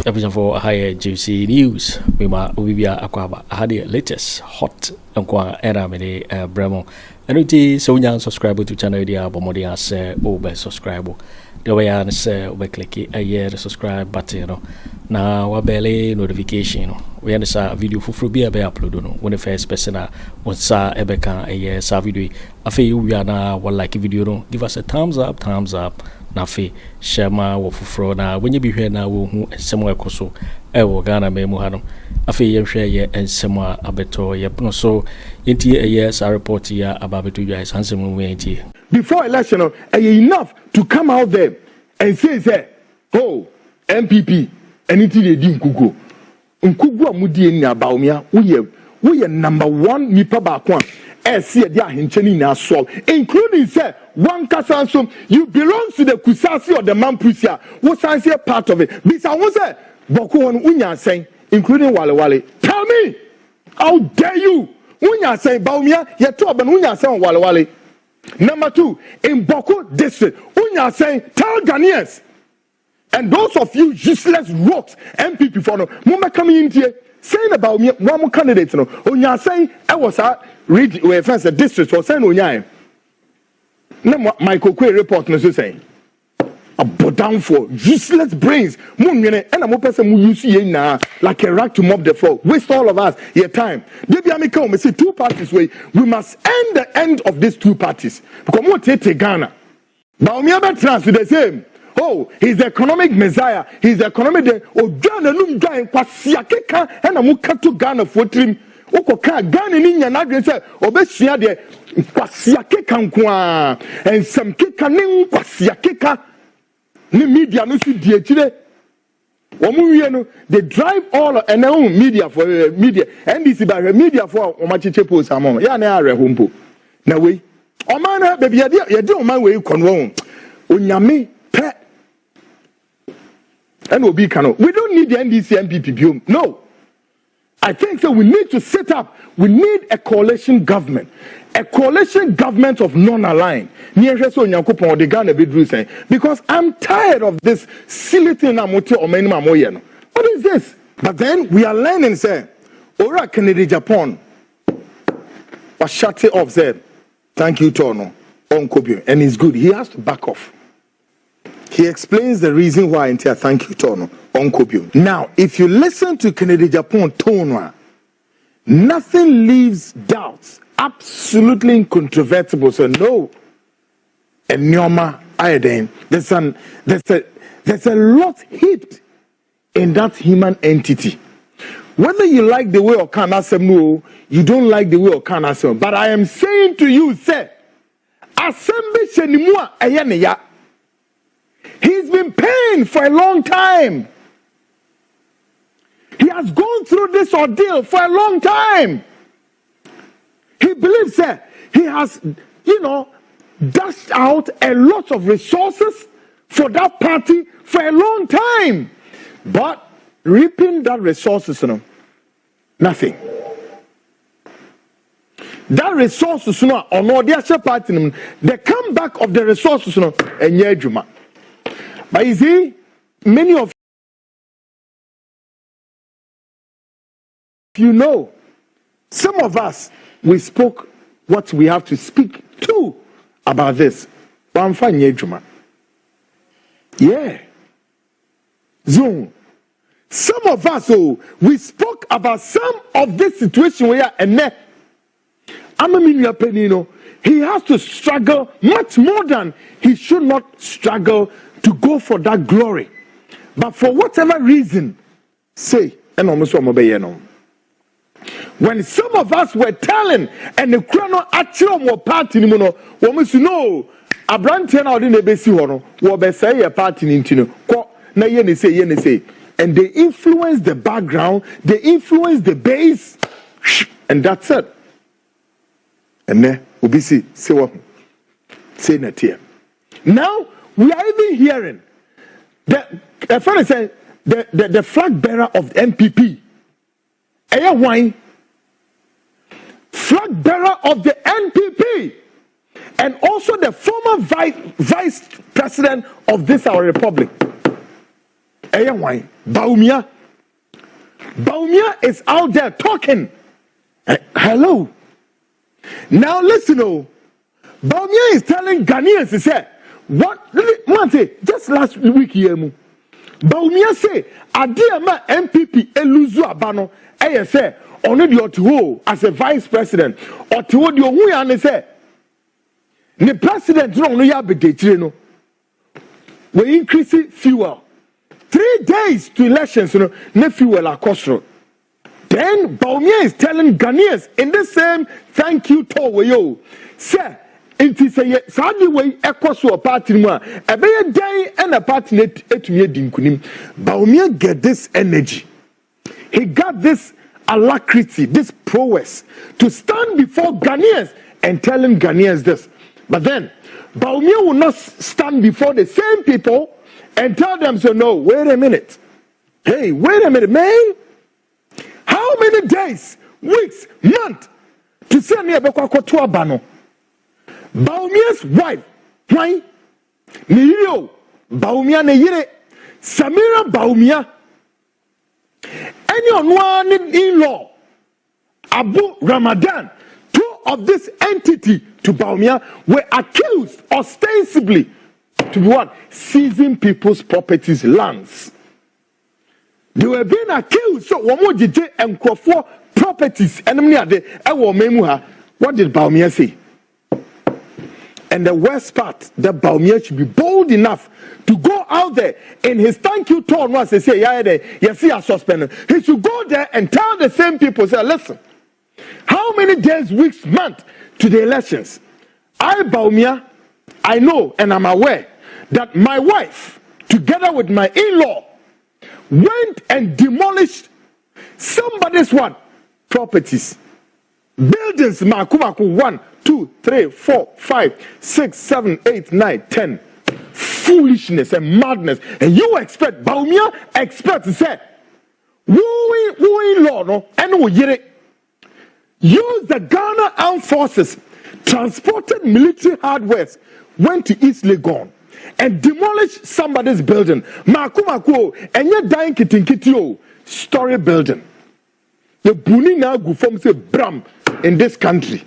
Episode for higher juicy news. Mima Ubibia Aquaba had the latest hot Nkwa Eramene Bremo. And uti so young subscribe to channel dia Bomodia say over subscribe. The way I say over click a year the subscribe button, you know. Now wabele notification. We understand video for be upload no. When the first person on sa ebeka a year sa video. Afei we are na what like video no. Give us a thumbs up. Na fe shema wo fufro na wenye bi hwe na wo hu ensemo ekoso ewo Ghana memu hanom afe ye hwe ye ensemo abeto ye no so enti yes a report ya ababeto you guys hansem we enti before election enough to come out there and say oh MPP anything they di nkugu amudi ni Bawumia we ye number 1 nipa ba kwa see dia hincheni na solve including say one kasanso you belong to the kusasi or the mampusia what say part of it bisa won say boko won unya sen including wale tell me how dare you unya sen Bawumia ye to oban unya sen wale number 2 in Boko district unya sen tell Ghanaians and those of you useless rocks MPP for no mama coming in here saying about me one candidate no onya say I was read we first the district for saying onya na Michael Kwe report no say about down for useless brains munwene and am person mu use ye na like a rag to mop the floor waste all of us your time debi ameka we say two parties we must end the end of these two parties because mo tete Ghana Bawumia be trans the same. Oh, he's the economic messiah. He's the economic Ghana num dwan kwasia keka na mu kato Ghana fotrim. Okoka Ghana ni nya na dwen say obesua de kwasia keka nko a ensem keka ne kwasia keka ni media no si die chire. Omu wie no they drive all and now media for media NDC by media for omacheche post amon. Ya na are hompo. Na we oman na baby ye de oman we konwo. Onyame pe and we don't need the NDC MPP. No. I think so we need to set up, we need a coalition government. A coalition government of non-aligned. Because I'm tired of this silly thing. What is this? But then we are learning, say, Ora Kennedy Agyapong was shut it off, said, thank you, Tono, and he's good. He has to back off. He explains the reason why until thank you, Tono, on now, if you listen to Kennedy Agyapong Tono, nothing leaves doubts, absolutely incontrovertible. So no, and Nyoma iodine. There's a lot heaped in that human entity. Whether you like the way or can't ask them, no, you don't like the way or can't ask them. But I am saying to you, say, Assembly Shenimua Ayaneya. He's been paying for a long time. He has gone through this ordeal for a long time. He believes that he has, dashed out a lot of resources for that party for a long time. But reaping that resources, nothing. That resources, on all the party, the comeback of the resources, and Yejuma. But you see, many of you know, some of us, we spoke what we have to speak to about this. Yeah. Zoom. Some of us, we spoke about some of this situation where he has to struggle much more than he should not struggle to go for that glory. But for whatever reason, say, when some of us were telling, and the chrono actually more party, no, Abrante now didn't be see one, what say a party in Tino, na yen say, and they influence the background, they influence the base, and that's it. And then we see what say that here. Now we are even hearing the flag bearer of the MPP, wine, flag bearer of the NPP, and also the former vice president of this our republic. why Bawumia is out there talking. Hello. Now listen, Bawumia is telling Ghanaians, he said, what? Just last week here, Bawumia say, Adiama MPP eluzu abano. Say, only the otchere as a vice president. Otchere the ohuya say, the president no ya bedetire no. We increase fuel. 3 days to elections, no fuel are costro. Then Bawumia is telling Ghanaians in the same thank you tour we say. It is a sadly way equals to a party more. A very day and a party to me dinkunim. Bawumia get this energy. He got this alacrity, this prowess to stand before Ghanaians and telling Ghanaians this. But then Bawumia will not stand before the same people and tell them, so no, wait a minute. Hey, wait a minute, man. How many days, weeks, months to send me a Bawumia bano? Bawumia's wife, why? Niyo, Bawumia ne yire, Samira Bawumia. Any on one in-law, Abu Ramadan, two of this entity to Bawumia were accused ostensibly to be what? Seizing people's properties, lands. They were being accused, so Wamo Jije and Kwafo properties, and what did Bawumia say? And the worst part, that Bawumia should be bold enough to go out there in his thank you tour. Once they say, you see, I suspended. He should go there and tell the same people, say, listen, how many days, weeks, months to the elections? I, Bawumia, I know and I'm aware that my wife, together with my in-law, went and demolished somebody's what? Properties. Buildings, Makumaku 1, 2, 3, 4, 5, 6, 7, 8, 9, 10. Foolishness and madness. And you expect, Bawumia expect to say, wooing law, no, and we get it. Use the Ghana Armed Forces, transported military hardware, went to East Legon and demolished somebody's building. Makumaku, and you're dying kitinkitio, story building. The Buni now go from say Bram in this country.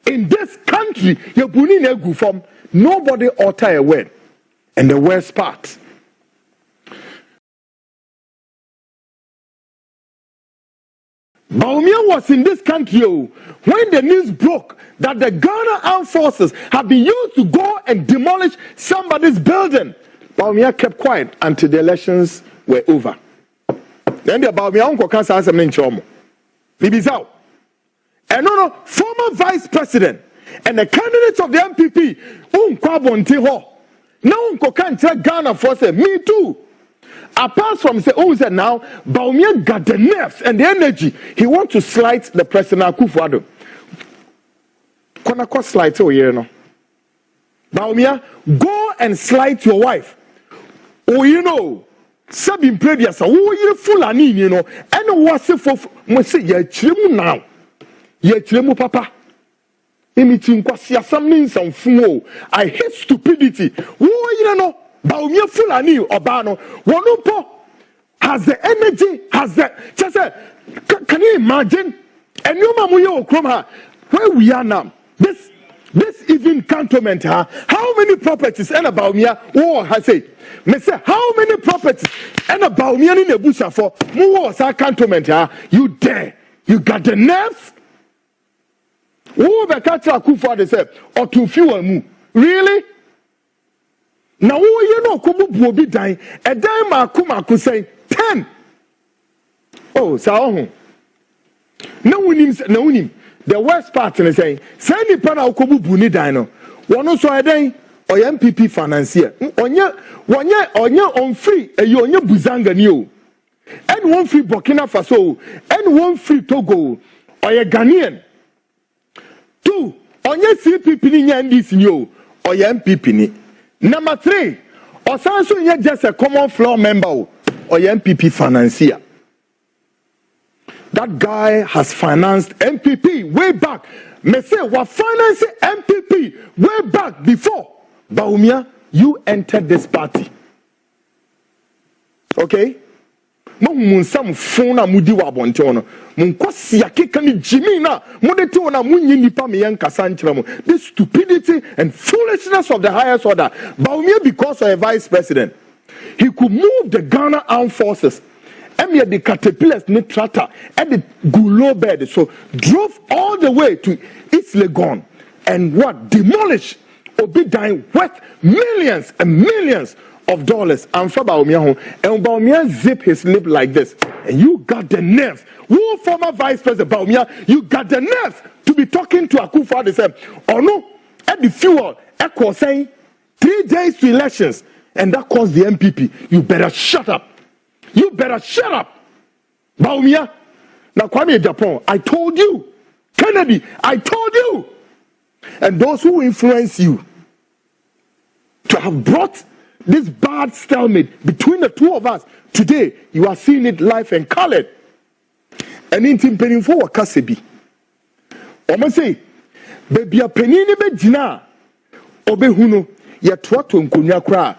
In this country, your Buni now go from nobody utter a word. And the worst part. Bawumia was in this country when the news broke that the Ghana Armed Forces have been used to go and demolish somebody's building. Bawumia kept quiet until the elections were over. Then the Bawumia uncle can't answer me in Chomo. Bibizao. And no, former vice president and the candidates of the MPP, Kwabonte ho. Now uncle can't tell Ghana for say, me too. Apart from say, said now, Bawumia got the nerves and the energy. He wants to slight the president Akufo Addo. Kona slight no. Bawumia, go and slight your wife. Oh, you know. Sabin previous, you Fulani, you know, and what's it for? Must say, ye chilemu now. Ye chilemu papa. Imiting kwasia some means some fool. I hate stupidity. Who you know? Bawumia Fulani or Bano. Wanupo has the energy, has the. Just can you imagine? And you mamuyo kromha. Where we are now. This even cantonment, how many properties and about Bawumia has said? Me say how many properties and about Bawumia in the bush for more cantonment, you dare, you got the nerves? Who the catcher Akufo Addo say or to fuel mu? Really? Now who you know Kubu will be dying a dime Akumaku say 10. Oh, so no one. The worst part is saying, send the panel Kubu Buni Dino. One also a day or MPP financier. On free, a yonya Buzanga new. And one free Burkina Faso, and one free Togo, or a Ghanaian. 2, on your CPP and this new, or your MPP. Number 3, or Sanso you're just a common floor member, or your MPP financier. That guy has financed MPP way back. Me say, what financing MPP way back before Bawumia, you entered this party. Okay? Mun some phone mudi wa bontono. Mun kwasi akeka ni Jimmy na modete ona munyi nipa me yankasa nkyerɛ mo. This stupidity and foolishness of the highest order. Bawumia, because of a vice president, he could move the Ghana armed forces. And the caterpillars ne tractor at the gulo bed, so drove all the way to East Legon and what demolished Obidan worth millions and millions of dollars. And for Bawumia, and Bawumia zip his lip like this, and you got the nerve. Who former vice president Bawumia, you got the nerve to be talking to Akufo Addo say, oh no, at the fuel, Echo saying 3 days to elections, and that caused the MPP. You better shut up. You better shut up, Bawumia. Now, Kwabena Agyapong, I told you. Kennedy, I told you. And those who influence you to have brought this bad stalemate between the two of us, today, you are seeing it live and colored. And in Timpering for Kasebi. Omo say, baby, a penny be jina, obehuno, ya twatu nkunya kra.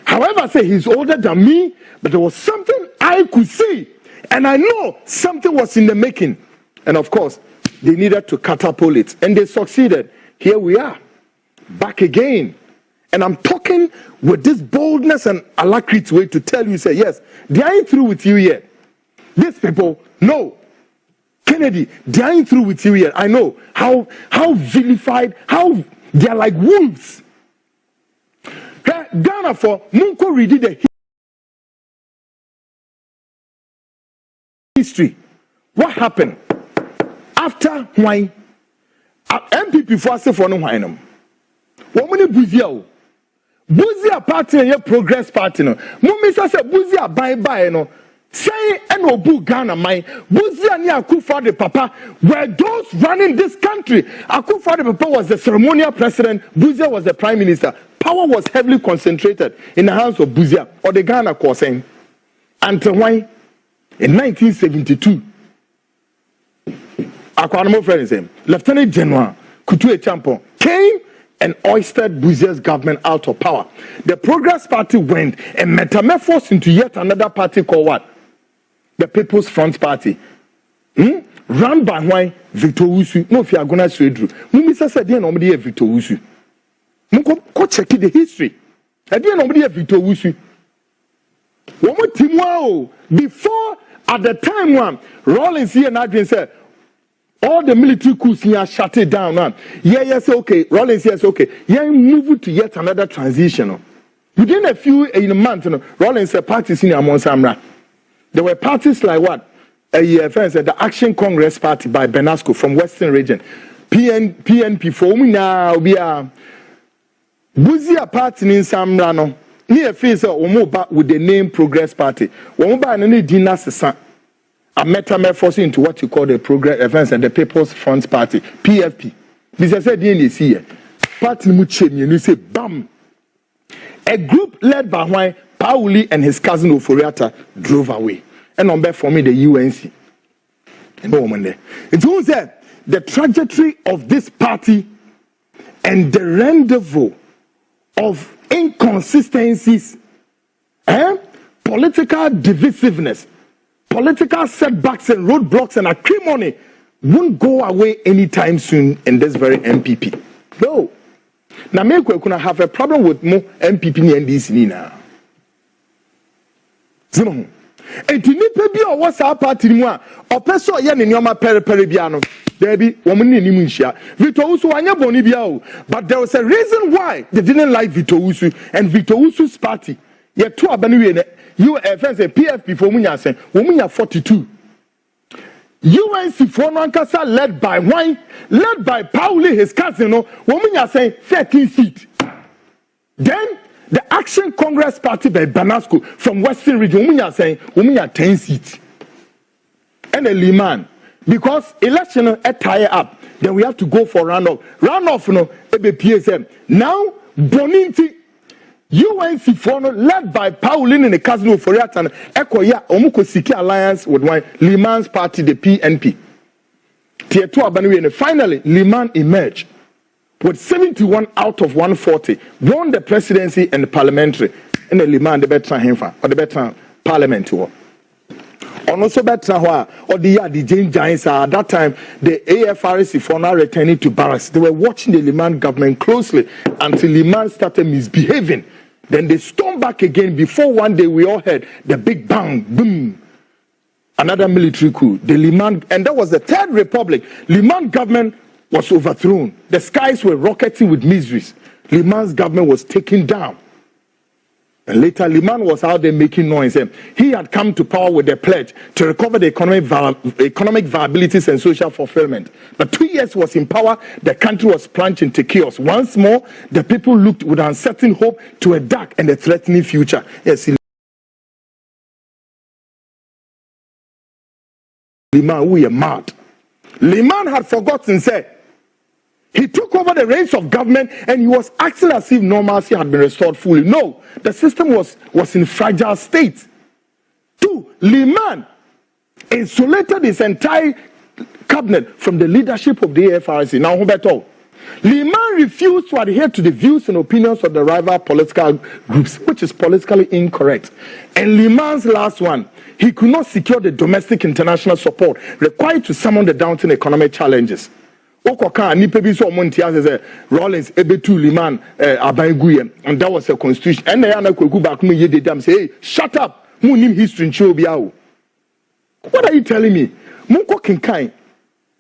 However, say he's older than me, but there was something I could see, and I know something was in the making. And of course, they needed to catapult it, and they succeeded. Here we are, back again. And I'm talking with this boldness and alacrity way to tell you, say, yes, they ain't through with you yet. These people, no. Kennedy, they ain't through with you yet. I know how vilified, how they're like wolves. Ghana for Munko read the history. What happened after why MPP for us for no why no? What many Buzia party and your progress party no? Mumisa say Buzia bye no. Say and obu Ghana my Buzia ni Akufo Addo papa were those running this country. Akufo Addo papa was the ceremonial president. Buzia was the prime minister. Power was heavily concentrated in the hands of Buzia or the Ghana Council. Until when in 1972, Akwanamo friends, Lieutenant General Kwaku Agyarko came and oystered Buzia's government out of power. The Progress Party went and metamorphosed into yet another party called what? The People's Front Party. Run by why Victor Usu. No, if you are going to say it, Mumisa said, nobody Victor Usu. Go check the history. I didn't know Victor Usu. Before, at the time when Rollins here and Adrian said, all the military coups here shut it down. Yes, okay. Rollins yes, okay. Yeah, move to yet another transition. Within a few in a month, Rollins said parties in among Samira. There were parties like what? The Action Congress Party by Benasco from Western Region. PNP for me now we are Buzia party in Samira no. Near face of with the name Progress Party. Womoba and any dinner son. A metamorphosis into what you call the Progress Events and the People's Front Party, PFP. This is said in this year. Party Muchen, you say bam. A group led by why Pauli and his cousin Ofori drove away. And on back for me the UNC. And no woman there. It was that the trajectory of this party and the rendezvous of inconsistencies, political divisiveness, political setbacks and roadblocks and acrimony won't go away anytime soon in this very MPP. No. Now, me Kweku have a problem with more MPP and NDC now. Zino. And to nipa bi o what's our party mu a opeso ye ne nyoma pere bia no there be woman ni mu nhia Victor Usu anya boni bia o, but there was a reason why they didn't like Victor Usu and Victor Usu's party ye to abanu we you friends say PFP for munya sen womunya 42 UNC for no ankasa led by wine led by Pauli his cousin no womunya sen 13 seat. Then the Action Congress Party by Banasco from Western Region, women are saying, women are 10 seats. And a Liman, because election tie up, then we have to go for runoff. Runoff, no, PSM. Now, Boninti, UNC Fono, led by Pauline and the cousin of Foriatan, Ekoya, Omuko Siki Alliance with one Liman's party, the PNP. Tier 2 Abanui, and finally, Liman emerged with 71 out of 140, won the presidency and the parliamentary. in a liman the better himfa or the better parliament or also better or the Jane Giants at that time the AFRC for now returning to barracks. They were watching the Liman government closely until Liman started misbehaving. Then they stormed back again before one day we all heard the big bang, boom. Another military coup. The Liman, and that was the Third Republic. Liman government was overthrown. The skies were rocketing with miseries. Liman's government was taken down. And later, Liman was out there making noise. He had come to power with a pledge to recover the economic viabilities and social fulfillment. But 2 years was in power, the country was plunged into chaos. Once more, the people looked with uncertain hope to a dark and a threatening future. Yes, Liman, we are mad. Liman had forgotten, said, he took over the reins of government and he was acting as if normalcy had been restored fully. No, the system was in fragile state. 2, Liman insulated his entire cabinet from the leadership of the AFRC. Now, Huberto, Liman refused to adhere to the views and opinions of the rival political groups, which is politically incorrect. And Liman's last one, he could not secure the domestic international support required to summon the daunting economic challenges. Rollins ebetu Liman abanguye, and that was a constitution. And the Kweku back me ye dem say, hey, shut up, munim history nchobiao. What are you telling me? Munko kinkai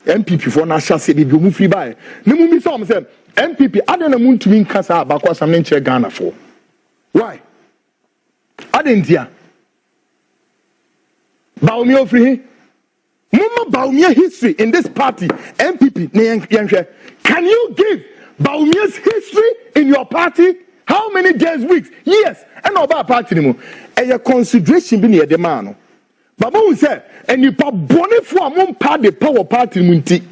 MPP for national city bi mu free buy. Ne mu mi say MPP adena muntu min kasa abakwa sam nche Ghana for. Why? Adentia. Bawumia free. Mama Bawumia history in this party, MPP. Can you give Bawumia's history in your party? How many days, weeks, years? And about party anymore. And your consideration be near the man. Baba will say, and you put bonnet for a moon part the power party munti.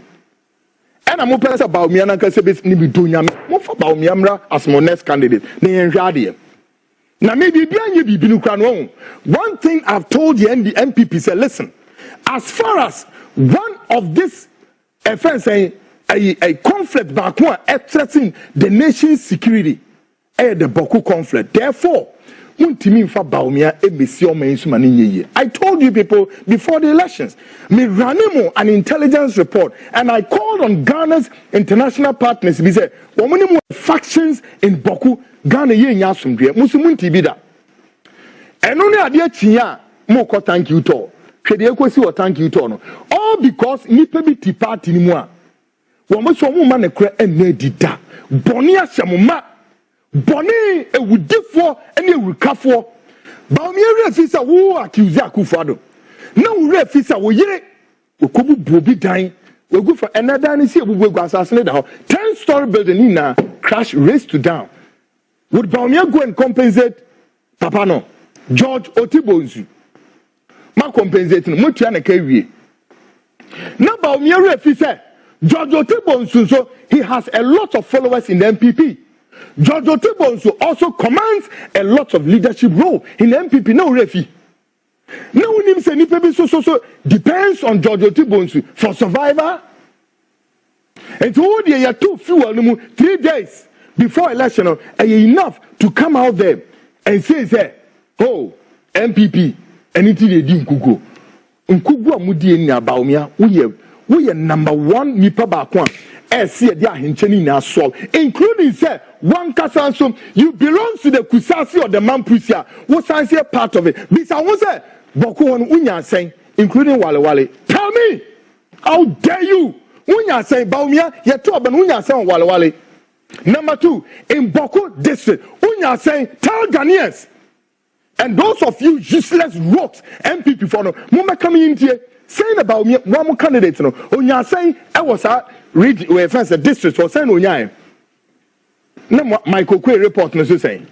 And I'm open about Bawumia and Kasebis Nibi Dunya, more for Bawumia as my next candidate. Now maybe be Binukrano. One thing I've told you and the MPP say, listen. As far as one of this offense, a conflict back one threatening the nation's security, the Boku conflict. Therefore, I told you people before the elections, me ranimo an intelligence report, and I called on Ghana's international partners. We said, "Women factions in Boku, Ghana ye nyasumdwe, musumunti bida." And only adia chiya, moko thank you to. Thank you to all because nipa bi ti party ni mu a wo mo so mo ma ne kra enne dida boni ahyamma boni ewudifo ene ewukafo Bawumia refisa wo accuse Akufo Addo na wo refisa wo yire okobu bobi dan we go for another ni see ebubu egu asasene da ho 10-story building na crash race to down. Would Bawumia go and compensate papa no George Otibonzu ma compensate no mutua na ka wie na Bawumia refi say George Otibonzu so he has a lot of followers in the MPP. George Otibonzu also commands a lot of leadership role in the MPP. No refi no nim say nipa bi so depends on George Otibonzu for survival. And so they are too few 3 days before election enough to come out there and say oh MPP anything they do nkugu amudi enya Bawumia we number 1 nipa baako a see dia hencheni na solve, including say one kasanso you belong to the kusasi or the mampusia what say part of it bisa won say boko won unya sen including wale tell me how dare you unya sen Bawumia ye to oban unya sen wale. Number 2 in Boko district unya sen tell Ghanaians. And those of you useless rocks, MPP for no, Mama coming in here saying about me, one more candidate. No, Onya saying I was read where fence the district for saying Onya. No, Michael Kwe report no saying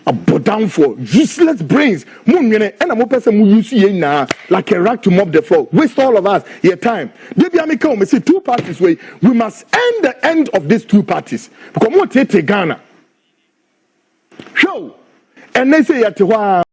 a down for useless brains. And I'm a person who use ye now like a rag to mop the floor. Waste all of us your time. Maybe I come say 2 parties way. We must end the end of these 2 parties because more take Ghana. Show. And they say at wow.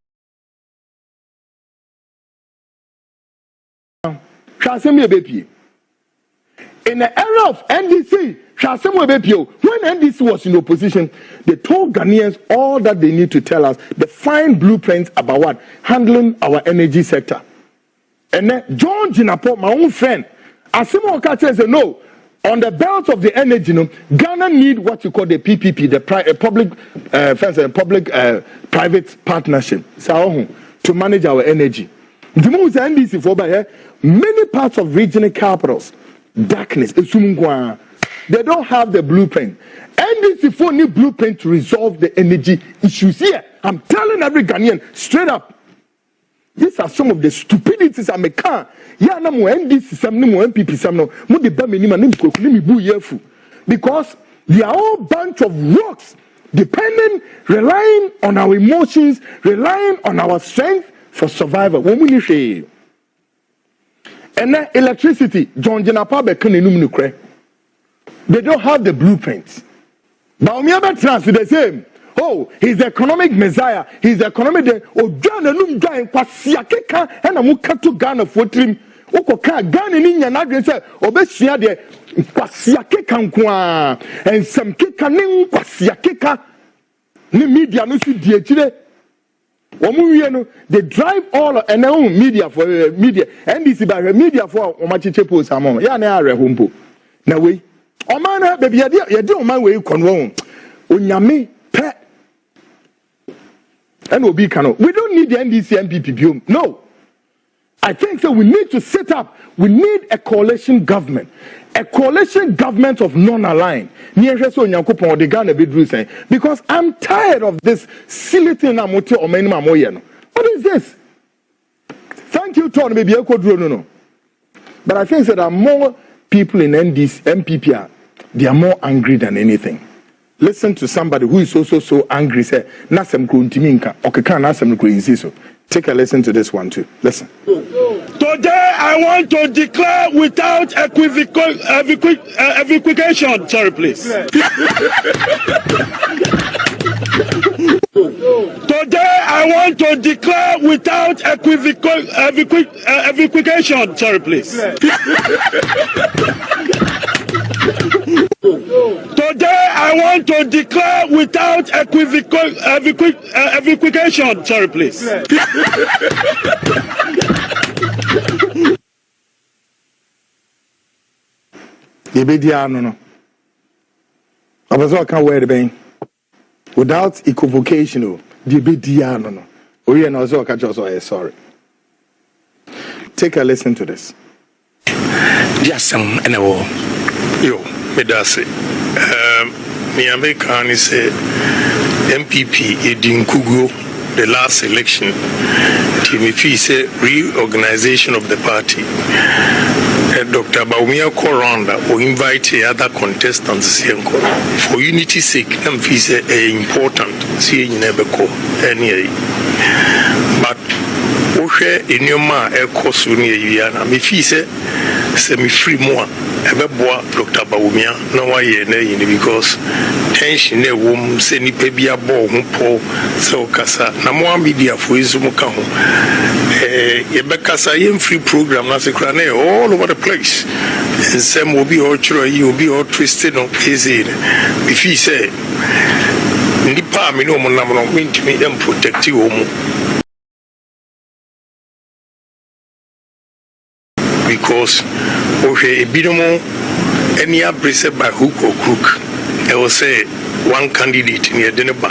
In the era of NDC, when NDC was in opposition, they told Ghanaians all that they need to tell us, the fine blueprints about what? Handling our energy sector. And then John Jinapo, my own friend, Asimo Okache said, no, on the belt of the energy, Ghana need what you call the PPP, the public-private partnership, to manage our energy. The most NDC for by many parts of regional capitals, darkness, they don't have the blueprint. NDC for need blueprint to resolve the energy issues here. I'm telling every Ghanaian straight up. These are some of the stupidities I make. Yeah, no more NDC, some no more MPP, some no more the Bami because they are all bunch of rocks, depending, relying on our emotions, relying on our strength for survival. When we need and then electricity, John Jenapa Bekan. They don't have the blueprints. Bawumia trans the same. Oh, he's the economic messiah. He's the economic. Oh, Ghana num guy kwasiakeka and amuka to Ghana for trim. Okoka Ghana ni nyana say obesia de kwasiakeka nkwa and some keka ni kwasiakeka ni media no si die chire. They drive all and their own media for media. NDC by media for Omachiche post among. Ya na are humpo. Na we. Omana baby ya di oman we konwo. Onyame pe. And obi kano. We don't need the NDC MPP. No. I think so we need to set up. We need a coalition government. A coalition government of non-aligned. Because I'm tired of this silly thing. What is this? Thank you, Tony. Maybe I could no. But I think that there are more people in NDC, MPP. They are more angry than anything. Listen to somebody who is also so angry. Say, "Nasem kuntiminka, okeka nasem kuinsiso." Take a listen to this one too. Listen. Today, I want to declare without equivocation. Sorry, please. Today, I want to declare without equivocation. Sorry, please. Today, I want to declare without equivocation. Sorry, please. Without equivocation, sorry. Take a listen to this. Yes, yo, medase. Me American say MPP Edinkugo the last election. Timothy say reorganization of the party. Dr. Bawumia Koranda will invite other contestants for unity's sake. MPP say important. See never call any. But in your ma Kosuni me say semi-free more. Dr. Bawumia no why because tension ne wom se ni pebia bo ho po so kasa na mo media for izumu ka ho ye be kasa ye free program na se kra na all over the place nsem obi otchere yi obi o twisted no easy if he say nipa me no mo nam no mentimi em protect you mu because okay bidomo any abrese by hook or crook I will say one candidate near Deneba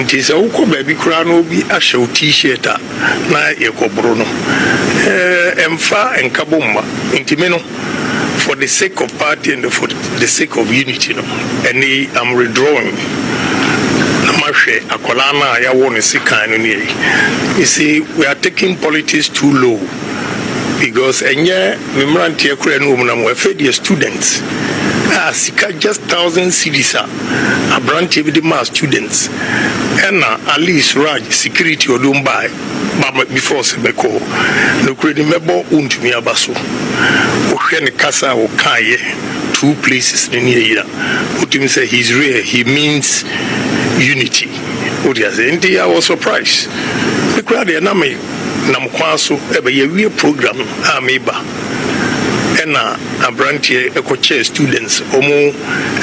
it is a uko baby crano be a show t-shirt na eko bruno emfa and kabumba intimeno for the sake of party and for the sake of unity no and I'm withdrawing akolana ya won sikan no you see we are taking politics too low because enye memrantie kura no mu na mo afedi students sika just 1,000 cedis a branch of the mass students and at least Raj security odumbai before sebeko no credit mebo untumi abaso ohwe ne kasa o kaye two places in here utimi say he's rare he means unity odiase I was surprised the crowd na me nam kwaso ebe ye program ameba ena abrantie ekoche students omo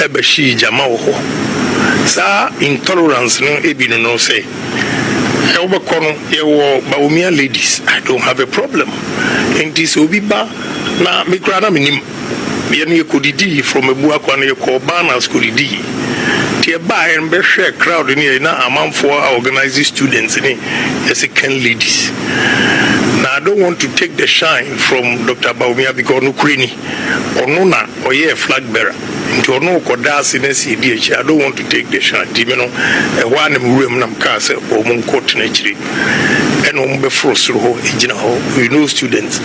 ebeshi jama wo sa intolerance no ebi no say Obakono, ye Bawumia ladies. I don't have a problem. And this Obiba, na mikrana minim. Yeni kudidi from a buakwane ye call banners kudidi. Tia buy and be share crowd in here na amount for organizing students in as a can ladies. Now I don't want to take the shine from Dr. Bawumia because no kreni or nona or ye flag bearer. Into no kodas in SCDH, I don't want to take the shot. You know, one room nam case or mon court naturally. And on before so, we know students.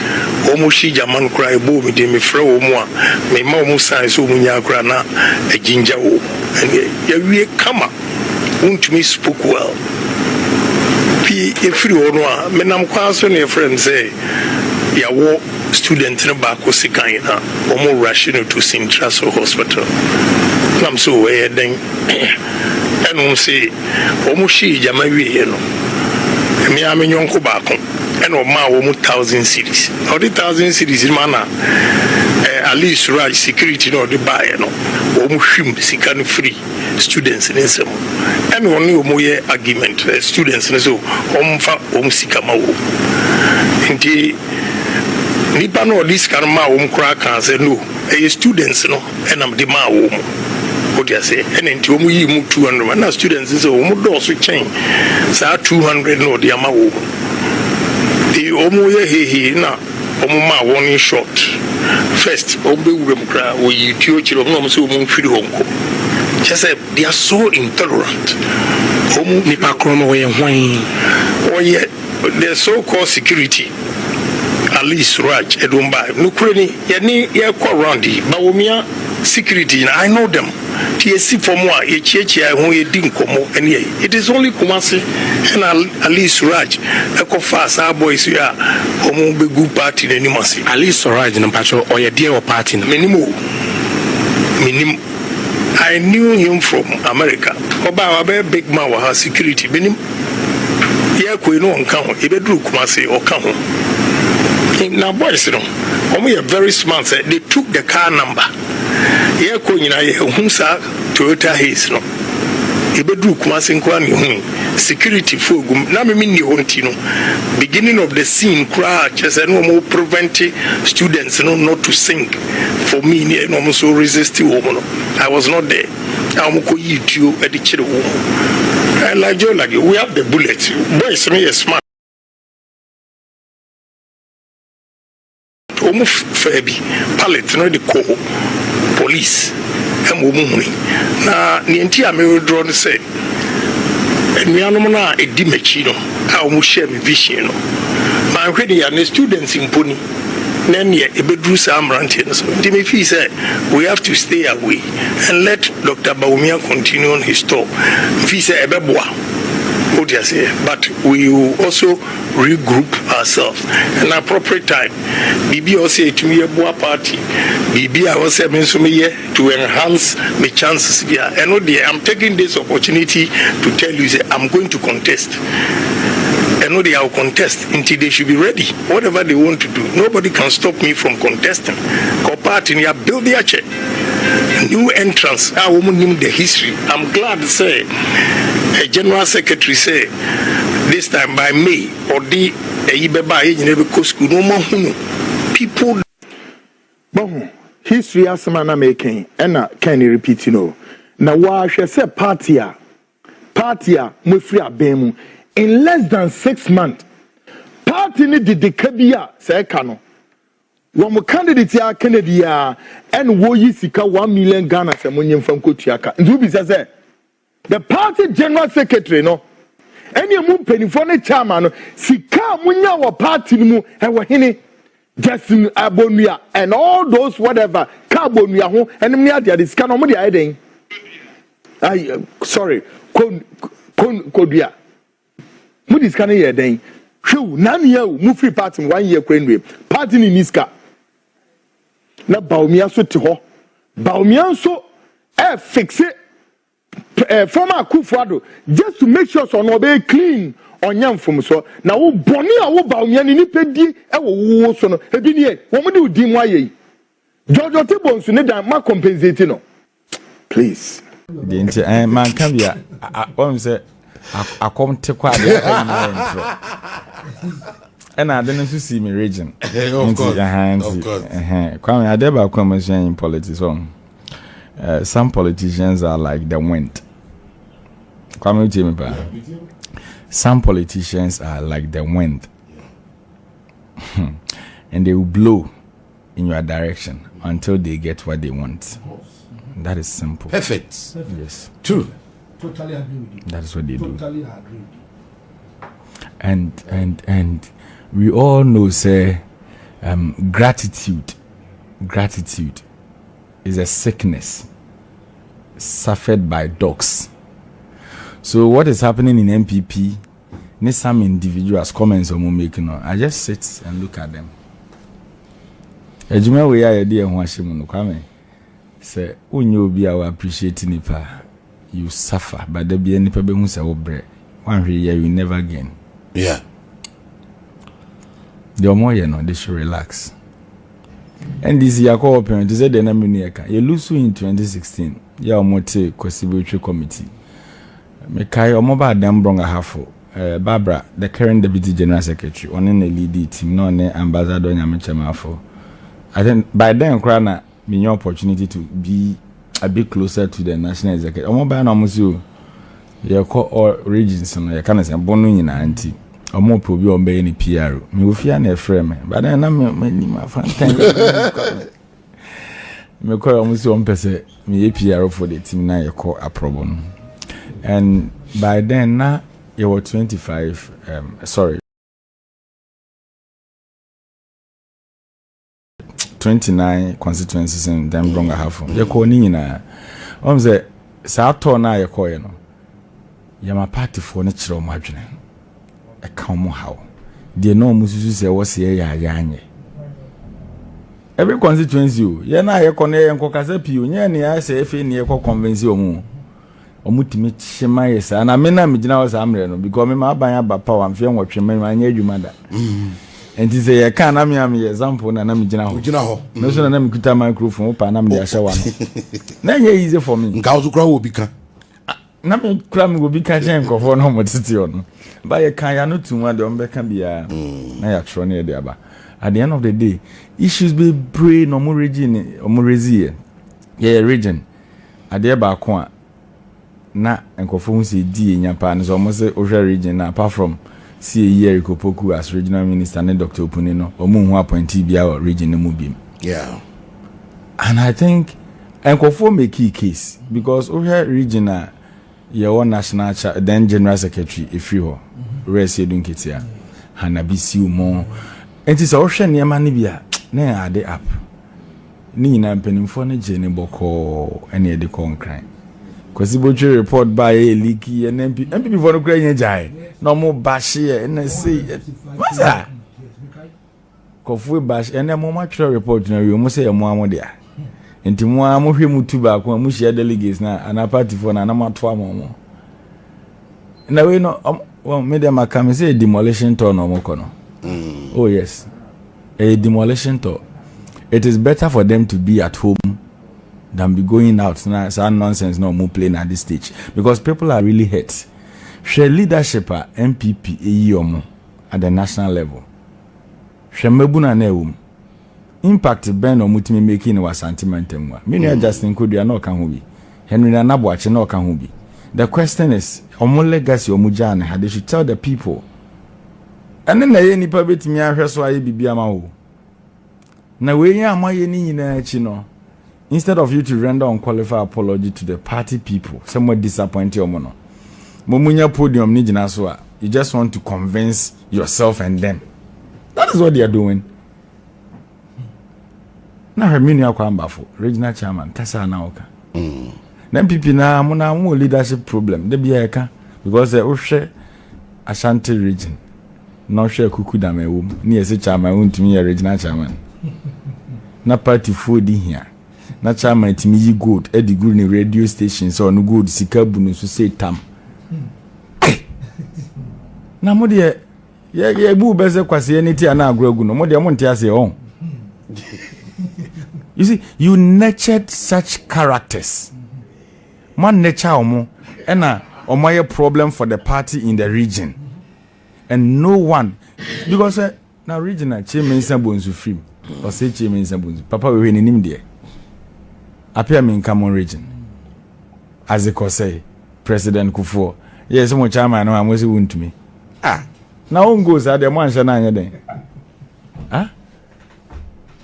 Omoshi Jaman cry, boom, with me fro moi, may mamma signs Omunya grana, a ginger. And we come up, won't me spoke well. If you know, menam kwaso ne friend say, ya wo student no back was sikan na omo rush to Central Hospital. Nam so we den enu say omo shi jama wie no. Me amenyonko back and o ma wo 1,000 cities. Or the 1,000 cities mana at least right security no the buy no. Omo shim sikan free students in some. And only omo ye argument students so omfa sikama wo. Inti nipa no this kind of ma kra kan say no students no and am the ma what you say and enti omu yi mu 200 na students say omu do so chain sa 200 no the ama wo the omu ye he na omu ma one shot first omu wu mu kra wo yi ti o chiro no say omu firi honko just say they are so intolerant omu nipa kromo we hwan o ye the so called security at least Raj Edumba no kreni ye kwa around the Bawumia security I know them TSC for more ye chechi ho ye din komo and it is only Kumasi and at least Raj eko fast our boys ya omo be good party ni masi at least Raj na pacho or ye dear party minimum I knew him from America oba wa big man wa security minim ye ko no nka ho e be duru Kumasi o ka ho. Now, boys, you know, we are very smart. They took the car number. Here, Hunsa Toyota Haze, no. Ibedru Kumasin Kwani, security for Namini Hontino. Beginning of the scene, crash as no more preventing students not to sing. For me, no more so resisting woman. I was not there. I'm going to eat you at the children. I like you, we have the bullets. Boys, me is smart. Almost fabi pallet no the call police and woman na nienti ame draw no say enuanom na edi machi no a omo share me vision no ma hwede ya na students imponi na ne ebedru samrante no so ndi me feel say we have to stay away and let Dr. Bawumia continue on his talk feel say ebeboa what you say, but we will also regroup ourselves in appropriate time. Bibi also to me a boa party. Bibi I was saying to enhance my chances here. And I'm taking this opportunity to tell you that I'm going to contest. And they will contest until they should be ready. Whatever they want to do, nobody can stop me from contesting. Co-party, build their check. New entrance. I will name the history. I'm glad to say. A general secretary say this time by May or the people. Bon, history as man making and can you repeat no? Now why she say party mufri abemu in less than 6 months. Party ni the kabia say kano. One candidate ya Kennedy and wo yi sika 1 million Ghana se munyem fam kotuaka. Ndubi say the party general secretary no any mu penifo ne chairman no sika munya wo party mu e wo hene Justice Abonua and all those whatever ka Abonua ho and me ade the sika no mo de ayeden sorry kodua mu di sika no ye den hwew na me ya mu free party 1 year krenwe party ni niska na Bawumia so te ho Bawumia so fix it former Akufo Addo just to make sure so no be clean onyam from so na wo boni a wo Bawumia ni pedi e wo so no ebi nie wo mo de odi mu aye Jojo Tibon so need ma compensate no. Please. The entire man can be a say I come to quite and I didn't see me region. Of course. Kwame Adeba conversation in politics. Some politicians are like the wind. Kwame Jimmy, some politicians are like the wind, and they will blow in your direction until they get what they want. That is simple. Perfect. Yes. True. Totally agree with you. That is what they do. Totally agree with you. And we all know, say, gratitude is a sickness suffered by dogs. So what is happening in MPP? Some individuals comments on making. I just sit and look at them. Ejuma we are dear Washington no kwame. Say unyo bi a appreciate nipa, you suffer, but there be any nipa be hu say wo bre. One year you never gain. Yeah. The more you know, they should relax. And this year call parent say the name you lose in 2016. Ya omote Kwesibotwe committee. Me kai omoba dem bronga hafo. Barbara, the current deputy general secretary, on the lead team, no ne ambassador Nyamechemafo. I think by then Krana me your opportunity to be a bit closer to the national executive. Omoba na musu you call all regions no you can say bonu nyina anti. Omo probi ombe ni PR. Me ofia na frame. But then na me ni ma fantan. Me call omusi ompese me PR for the team na you call a problem. And by then na you were 25 sorry 29 constituencies in them wrong half. You call ni na say sa to na you call you know. Ya ma party for na chiro madwene. E ka mo how. De no mususu say was ye ya anye. Every constituency you na ye call na ye nkokasa pio nya ne ya say efe ne ye call convince omu. Omutimi chema yesa na me na me gina was amre no because me ma ban aba power amfe nwotwe me anya adwuma da enti say ye kan na me am example na me gina ho no so na me kuta microphone pa na me ahye wa no na ye easy for me nka ozu kra wo bi ka na me kra me go bi ka chen kofo no motiti ono ba ye kan ya no tuma de ombeka bia na ya tro na ye de aba at the end of the day issues be brain no mo region o mo rezi ye region ade ba ko a na enkofo hu se die nyapa no so mo se ohwe region na apart from see year Kopoku as regional minister and Dr. Opunino omu hu appointee bia or region no mu bim. Yeah. And I think enkofo make key case because ohwe region na your national then general secretary ifriho rest edun ketia hanabisi umo enti so ohwe niam ne bia na ade up ni nyina mpanimfo ne je ne boko ene ede konkran Kwesibotwe report by a leaky and MP for the Ukrainian jai. No more bash here and say, what's that? Kofu bash and a more mature report. You must say a more there. And to more Mutuba, when we share delegates now, and a party for an amateur more. Now we know, well, Madam Akame say demolition tour no more. Oh, yes, a demolition tour. It is better for them to be at home than be going out now. Some nonsense no more playing at this stage because people are really hurt. Share leadership at MPP eyomo at the national level. Share mebuna na impact ben no mutimi making was Asante Bediatuo. Me Justin Kodia no kan ho bi. Henry na Boakye no kan ho bi. The question is, omo legacy omuja na they should tell the people. And then na ye nipa betimi ahwe so aye bibia ma wo. Na we yin amaye ni nyina achi no. Instead of you to render unqualified apology to the party people, somewhat disappointed or mono. Momunya podium ni jina so a, you just want to convince yourself and them. That is what they are doing. Na Aremeyaw Anas regional chairman kasa na oka. Na MPP na mo leadership problem. De bia eka because ohwe Ashanti region. No hwe kuku da mewum. Ni ese chairman untumi regional chairman. Na party food here. Na chairman timi yi gold e di good ni radio station so no good sika bu no so say tam. Na mo de ye bu be se kwase aniti ana agoragu no mo de mo ntia se on. You see, you nurtured such characters. Man nurture omo, and a problem for the party in the region. And no one, because now regional chairman Sabunzu free, or say chairman Sabunzu, Papa we in him there. Appear me in common region. As they say, President Akufo, yes, so much chairman, I'm always wound to me. Now on goes at the man shana then.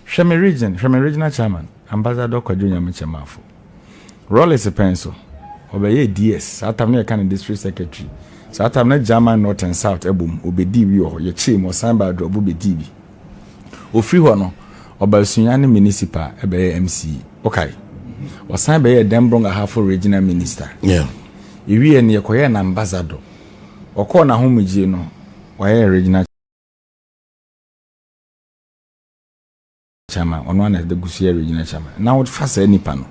Shame regional chairman, Ambassador Kojo Kyeremanteng. Roll is a pencil. Obey DS, Atamne kind of district secretary. So Atamne German North and South Ebum, Obedi or your chain or Samba drop Obedi. Ofri Hono, Obasunyani Municipal, Ebe MC. Okay. Or Samba Dembronga half regional minister. Yeah. If we are near Koyan ambassador, or corner home Gino, why regional chairman, on one as the Gusia regional chairman. Now it fast any panel.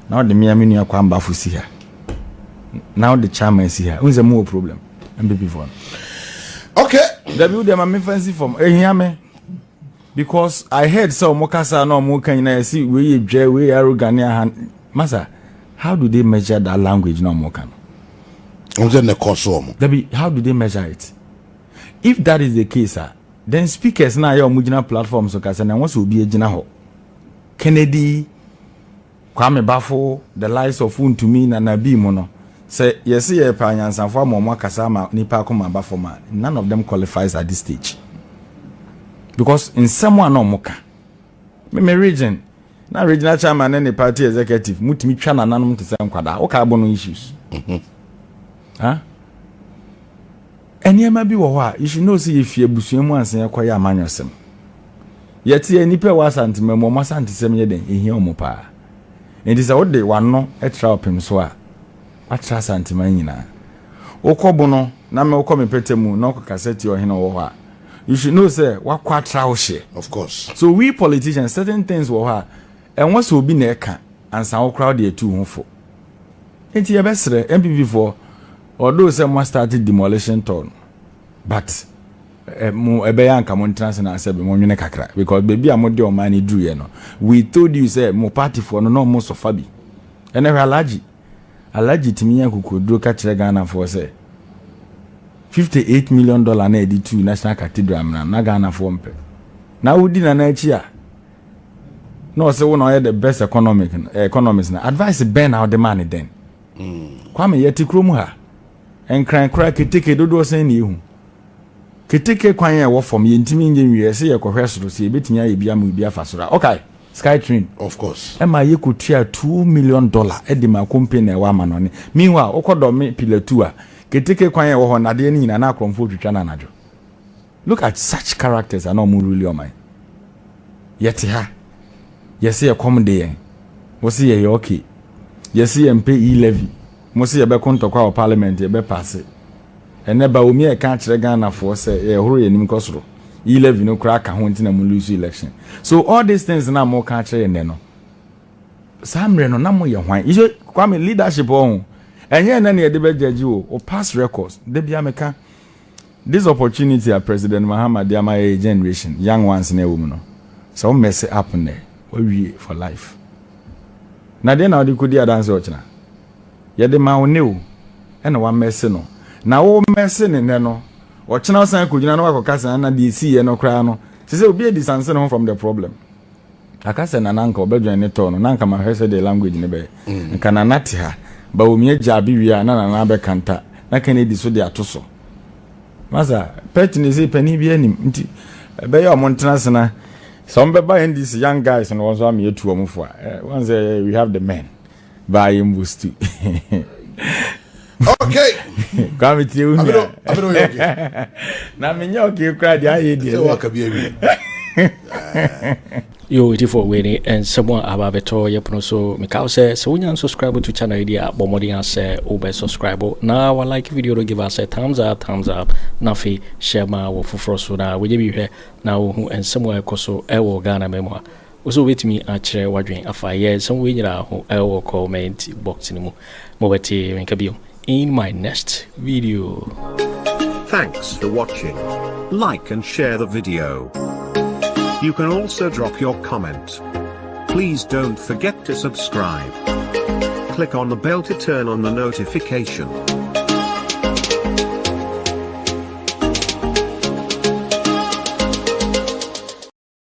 Now the Miami Kwamba Fusi here. Now the chairman is here. Who's a more problem? MPP Okay. I'm fancy from Ehiame. Because I heard so Mokasa no Mokan see we arrogant. Masa, how do they measure that language no Mokan? How do they measure it? If that is the case, then speakers now your mujina platforms so and wants to be a jinaho. Kennedy Kwame Bafo, the lies of Untumi na Nabi Mono. Say yes, ye panyans and for Moma Kasama Nipa Kuma Bafoma. None of them qualifies at this stage. Because in someone no moka. Me region. Now regional chairman and the party executive mutimi chana nanum to say kwada. O carbon issues. And ye may be wa you should know see if you busuemu ansen yakwaya amanyosem. Yet ye nipa wasante memo sante sem ye den ehia omopa. And this is what they want no extra opim so a atra santima nyina. Okobono na me okome petemu no cassette or hino wo. You should know say what kwatra share. Of course. So we politicians certain things wo ha and once will be na eka and some crowd dey too hofo. Enti ye besre MPP for although someone started demolition town but mo ebeya nka mo international say be mo nwene kakra because baby amode o man do ye no we told you say mo party for no mo so fabi ene alaji timiya kukodro ka kire Ghana for say $58 million na edi to national cathedral na Ghana for mpe na wudi na echi a no say one of the best economists na advice ben out the money then kwame yeti kromu ha enkran kra keteke dodo sen ni hu keteke kwan ya wo fom yentimi nje nwie se ye kohwe soro se betimi aye bia mu bia fasora okay sky train of course ema ye kutia $2 million edi ma company wa manone meanwhile okodo me pilatu a keteke kwan ya wo ho nade ni na akromfo twitwa na najo. Look at such characters are no more really on my yet ha yes ye come dey wo se ye okay yes ye mpe levy mo se ye be kontokwa o parliament ye be pass ene Bawumia ka kire Ghana for say ye horo ye nim kosoro 11 no kra ka ho ntina mo lose election. So all these things na mo ka kire ne no Samira no na mo ye hwan iso kwame leadership on enye na ne ye de be judge o pass records de bia meka this opportunity at President Mahamadu Bawumia generation young ones na woman no so mess up there we for life na de na odi kodi adanse ochina ye de ma oneu e na wa mess no na wo mess ne no ochina osan kugina no akokasa na de si ye no kra no se obi e distance no from the problem akasa na nanka obedwan ne to no nanka ma hwese the language ne be nka na nati ha Bawumia jabi wi a na be kanta na Kennedy so de atoso masa petini se pani bi anim nti be ya omontena na some be buy these young guys and also am here to omfo once we have the men buy him boost okay come to you okay na me nyoke kra dia ye dia se waka bi awi yo it for waiting and someone about beto yepono so mekao say so when you subscribe to channel idea bomodi say obe subscribe now I like video to give us a thumbs up na fi share ma wo foforo so na we be hwe na wo hu and someone koso e wo Ghana memo also wait me atchere wadwen afa ye some we nyira ho e wo comment box ni mu mo beti menka bio in my next video. Thanks for watching. Like and share the video. You can also drop your comment. Please don't forget to subscribe. Click on the bell to turn on the notification.